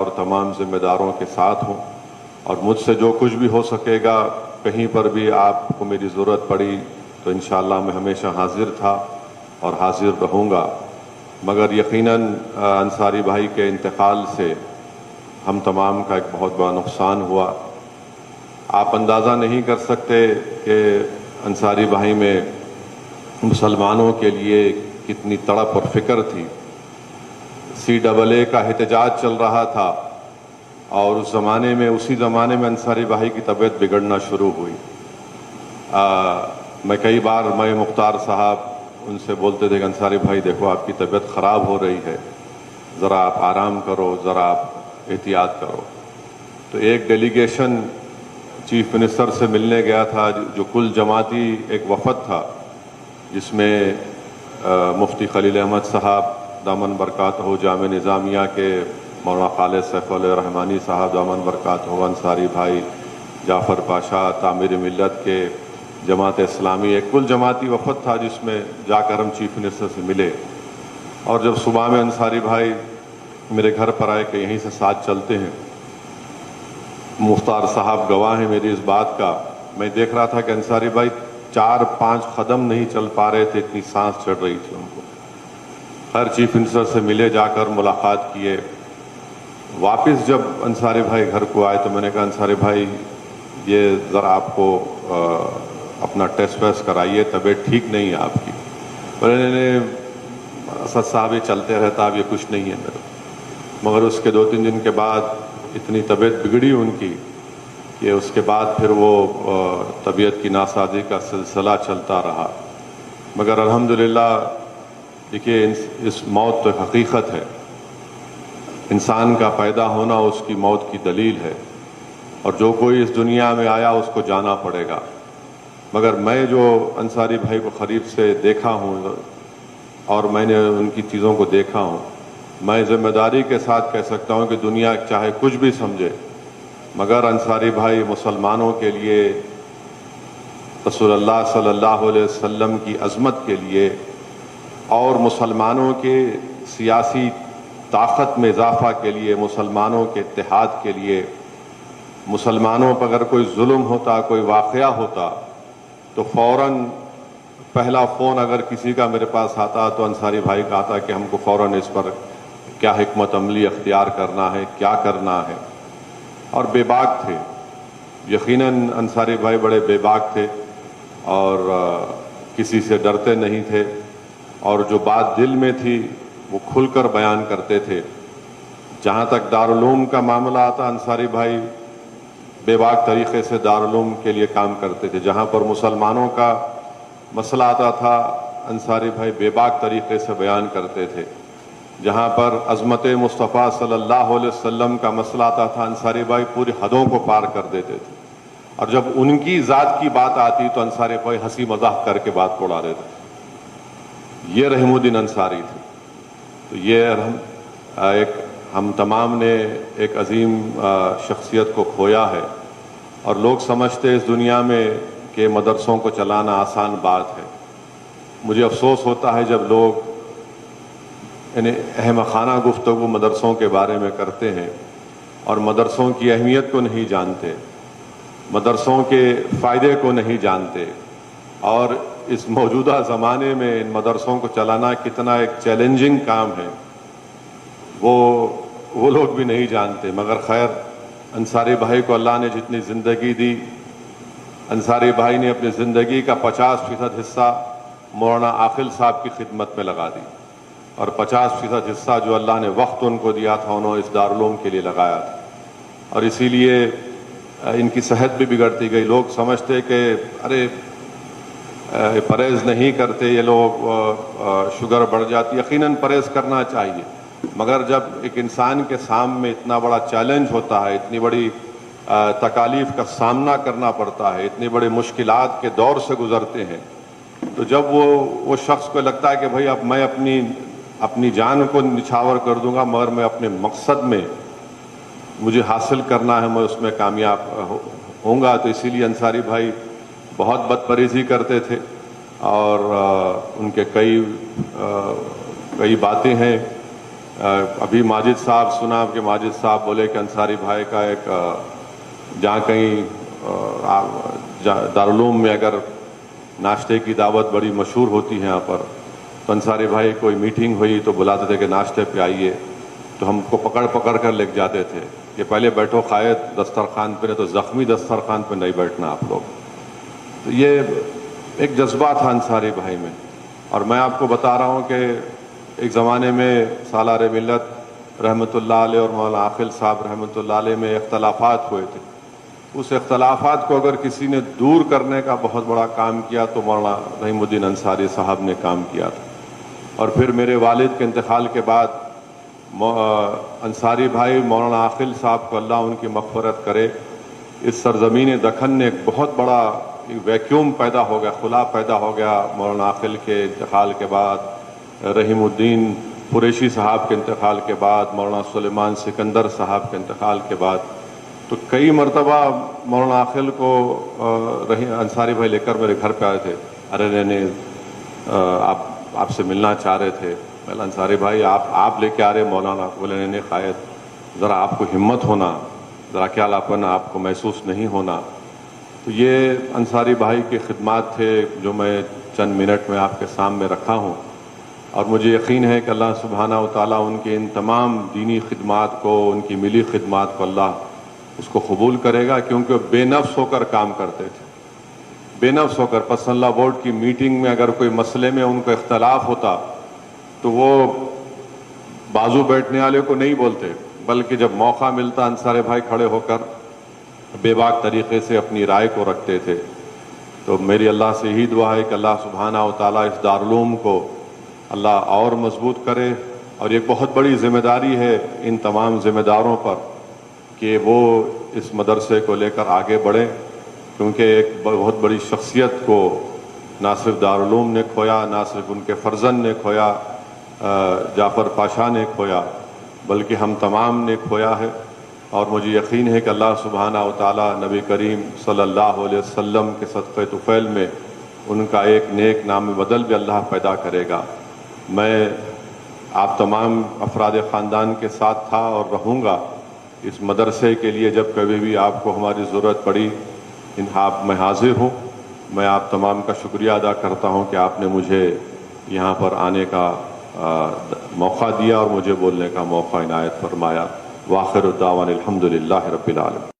اور تمام ذمہ داروں کے ساتھ ہوں، اور مجھ سے جو کچھ بھی ہو سکے گا، کہیں پر بھی آپ کو میری ضرورت پڑی تو انشاءاللہ میں ہمیشہ حاضر تھا اور حاضر رہوں گا۔ مگر یقیناً انصاری بھائی کے انتقال سے ہم تمام کا ایک بہت بڑا نقصان ہوا۔ آپ اندازہ نہیں کر سکتے کہ انصاری بھائی میں مسلمانوں کے لیے کتنی تڑپ اور فکر تھی۔ CAA کا احتجاج چل رہا تھا اور اسی زمانے میں انصاری بھائی کی طبیعت بگڑنا شروع ہوئی۔ میں کئی بار مختار صاحب ان سے بولتے تھے کہ انصاری بھائی دیکھو آپ کی طبیعت خراب ہو رہی ہے، ذرا آپ آرام کرو، ذرا آپ احتیاط کرو۔ تو ایک ڈیلیگیشن چیف منسٹر سے ملنے گیا تھا، جو کل جماعتی ایک وفد تھا، جس میں مفتی خلیل احمد صاحب دامن برکاتہ ہو، جامعہ نظامیہ کے مولانا خالد سیف اللہ رحمانی صاحب دامن برکاتہ ہو، انصاری بھائی، جعفر پاشا تعمیر ملت کے، جماعت اسلامی، ایک کل جماعتی وفد تھا جس میں جا کر ہم چیف منسٹر سے ملے۔ اور جب صبح میں انصاری بھائی میرے گھر پر آئے کہ یہیں سے ساتھ چلتے ہیں، مختار صاحب گواہ ہیں میری اس بات کا، میں دیکھ رہا تھا کہ انصاری بھائی 4-5 قدم نہیں چل پا رہے تھے، اتنی سانس چڑھ رہی تھی ان کو۔ خیر چیف منسٹر سے ملے، جا کر ملاقات کیے۔ واپس جب انصاری بھائی گھر کو آئے تو میں نے کہا انصاری بھائی یہ ذرا آپ کو اپنا ٹیسٹ ویسٹ کرائیے، طبیعت ٹھیک نہیں ہے آپ کی۔ میں نے اسد صاحب یہ چلتے رہتا، اب یہ کچھ نہیں ہے میرے۔ مگر اس کے 2-3 دن کے بعد اتنی طبیعت بگڑی ان کی کہ اس کے بعد پھر وہ طبیعت کی ناسازی کا سلسلہ چلتا رہا۔ مگر الحمدللہ دیکھیے اس موت تو ایک حقیقت ہے، انسان کا پیدا ہونا اس کی موت کی دلیل ہے، اور جو کوئی اس دنیا میں آیا اس کو جانا پڑے گا۔ مگر میں جو انصاری بھائی کو قریب سے دیکھا ہوں اور میں نے ان کی چیزوں کو دیکھا ہوں، میں ذمہ داری کے ساتھ کہہ سکتا ہوں کہ دنیا چاہے کچھ بھی سمجھے، مگر انصاری بھائی مسلمانوں کے لیے، رسول اللہ صلی اللہ علیہ وسلم کی عظمت کے لیے اور مسلمانوں کے سیاسی طاقت میں اضافہ کے لیے، مسلمانوں کے اتحاد کے لیے، مسلمانوں پر اگر کوئی ظلم ہوتا، کوئی واقعہ ہوتا تو فوراً پہلا فون اگر کسی کا میرے پاس آتا تو انصاری بھائی کا آتا کہ ہم کو فوراً اس پر کیا حکمت عملی اختیار کرنا ہے، کیا کرنا ہے، اور بے باک تھے۔ یقیناً انصاری بھائی بڑے بے باک تھے اور کسی سے ڈرتے نہیں تھے، اور جو بات دل میں تھی وہ کھل کر بیان کرتے تھے۔ جہاں تک دارالعلوم کا معاملہ آتا، انصاری بھائی بے باک طریقے سے دارالعلوم کے لیے کام کرتے تھے۔ جہاں پر مسلمانوں کا مسئلہ آتا تھا، انصاری بھائی بے باک طریقے سے بیان کرتے تھے۔ جہاں پر عظمت مصطفیٰ صلی اللہ علیہ وسلم کا مسئلہ آتا تھا، انصاری بھائی پوری حدوں کو پار کر دیتے تھے، اور جب ان کی ذات کی بات آتی تو انصاری بھائی ہنسی مذاق کر کے بات کو اڑا دیتے تھے۔ یہ رحیم الدین انصاری تھے۔ تو یہ ہم تمام نے ایک عظیم شخصیت کو کھویا ہے، اور لوگ سمجھتے اس دنیا میں کہ مدرسوں کو چلانا آسان بات ہے۔ مجھے افسوس ہوتا ہے جب لوگ یعنی احمقانہ گفتگو مدرسوں کے بارے میں کرتے ہیں اور مدرسوں کی اہمیت کو نہیں جانتے، مدرسوں کے فائدے کو نہیں جانتے، اور اس موجودہ زمانے میں ان مدرسوں کو چلانا کتنا ایک چیلنجنگ کام ہے وہ لوگ بھی نہیں جانتے۔ مگر خیر، انصاری بھائی کو اللہ نے جتنی زندگی دی، انصاری بھائی نے اپنی زندگی کا 50% حصہ مولانا عاقل صاحب کی خدمت میں لگا دی، اور 50% حصہ جو اللہ نے وقت ان کو دیا تھا انہوں نے اس دارالعلوم کے لیے لگایا تھا، اور اسی لیے ان کی صحت بھی بگڑتی گئی۔ لوگ سمجھتے کہ ارے پرہیز نہیں کرتے یہ لوگ، شوگر بڑھ جاتی۔ یقیناً پرہیز کرنا چاہیے، مگر جب ایک انسان کے سامنے اتنا بڑا چیلنج ہوتا ہے، اتنی بڑی تکالیف کا سامنا کرنا پڑتا ہے، اتنی بڑی مشکلات کے دور سے گزرتے ہیں، تو جب وہ شخص کو لگتا ہے کہ بھائی اب میں اپنی جان کو نچھاور کر دوں گا، مگر میں اپنے مقصد میں مجھے حاصل کرنا ہے، میں اس میں کامیاب ہوں گا، تو اسی لیے انصاری بھائی بہت بدپریزی کرتے تھے، اور ان کے کئی باتیں ہیں ابھی ماجد صاحب سنا کہ ماجد صاحب بولے کہ انصاری بھائی کا ایک جہاں کہیں دارالعلوم میں اگر ناشتے کی دعوت بڑی مشہور ہوتی ہے یہاں پر، تو انصاری بھائی کوئی میٹنگ ہوئی تو بلاتے تھے کہ ناشتے پہ آئیے، تو ہم کو پکڑ پکڑ کر لے جاتے تھے کہ پہلے بیٹھو قائد دسترخوان پہ، تو زخمی دسترخوان پہ نہیں بیٹھنا آپ لوگ۔ تو یہ ایک جذبہ تھا انصاری بھائی میں۔ اور میں آپ کو بتا رہا ہوں کہ ایک زمانے میں سالار ملت رحمۃ اللہ علیہ اور مولانا عاقل صاحب رحمۃ اللہ علیہ میں اختلافات ہوئے تھے۔ اس اختلافات کو اگر کسی نے دور کرنے کا بہت بڑا کام کیا تو مولانا رحیم الدین انصاری صاحب نے کام کیا تھا۔ اور پھر میرے والد کے انتقال کے بعد انصاری بھائی مولانا عاقل صاحب کو اللہ ان کی مغفرت کرے، اس سرزمین دکن نے ایک بہت بڑا ویکیوم پیدا ہو گیا، خلا پیدا ہو گیا مولانا عاقل کے انتقال کے بعد، رحیم الدین قریشی صاحب کے انتقال کے بعد، مولانا سلیمان سکندر صاحب کے انتقال کے بعد۔ تو کئی مرتبہ مولانا عاقل کو انصاری بھائی لے کر میرے گھر پہ آئے تھے، ارے نہیں آپ سے ملنا چاہ رہے تھے۔ میں انصاری بھائی آپ لے کے آ رہے مولانا؟ بولے نہیں قائد، ذرا آپ کو ہمت ہونا، ذرا کیا لاپن آپ کو محسوس نہیں ہونا۔ تو یہ انصاری بھائی کی خدمات تھے جو میں چند منٹ میں آپ کے سامنے رکھا ہوں، اور مجھے یقین ہے کہ اللہ سبحانہ و تعالیٰ ان کے ان تمام دینی خدمات کو، ان کی ملی خدمات کو اللہ اس کو قبول کرے گا، کیونکہ وہ بے نفس ہو کر کام کرتے تھے، بے نفس ہو کر۔ پسند اللہ بورڈ کی میٹنگ میں اگر کوئی مسئلے میں ان کو اختلاف ہوتا تو وہ بازو بیٹھنے والے کو نہیں بولتے، بلکہ جب موقع ملتا انصاری بھائی کھڑے ہو کر بے باک طریقے سے اپنی رائے کو رکھتے تھے۔ تو میری اللہ سے یہی دعا ہے کہ اللہ سبحانہ و تعالیٰ اس دارالعلوم کو اللہ اور مضبوط کرے، اور ایک بہت بڑی ذمہ داری ہے ان تمام ذمہ داروں پر کہ وہ اس مدرسے کو لے کر آگے بڑھیں، کیونکہ ایک بہت بڑی شخصیت کو نہ صرف دارالعلوم نے کھویا، نہ صرف ان کے فرزند نے کھویا، جعفر پاشا نے کھویا، بلکہ ہم تمام نے کھویا ہے۔ اور مجھے یقین ہے کہ اللہ سبحانہ و تعالیٰ نبی کریم صلی اللہ علیہ وسلم کے صدقہ طفیل میں ان کا ایک نیک نام بدل بھی اللہ پیدا کرے گا۔ میں آپ تمام افراد خاندان کے ساتھ تھا اور رہوں گا اس مدرسے کے لیے، جب کبھی بھی آپ کو ہماری ضرورت پڑی میں حاضر ہوں۔ میں آپ تمام کا شکریہ ادا کرتا ہوں کہ آپ نے مجھے یہاں پر آنے کا موقع دیا اور مجھے بولنے کا موقع عنایت فرمایا۔ وآخر الدعوانا الحمدللہ رب العالمین۔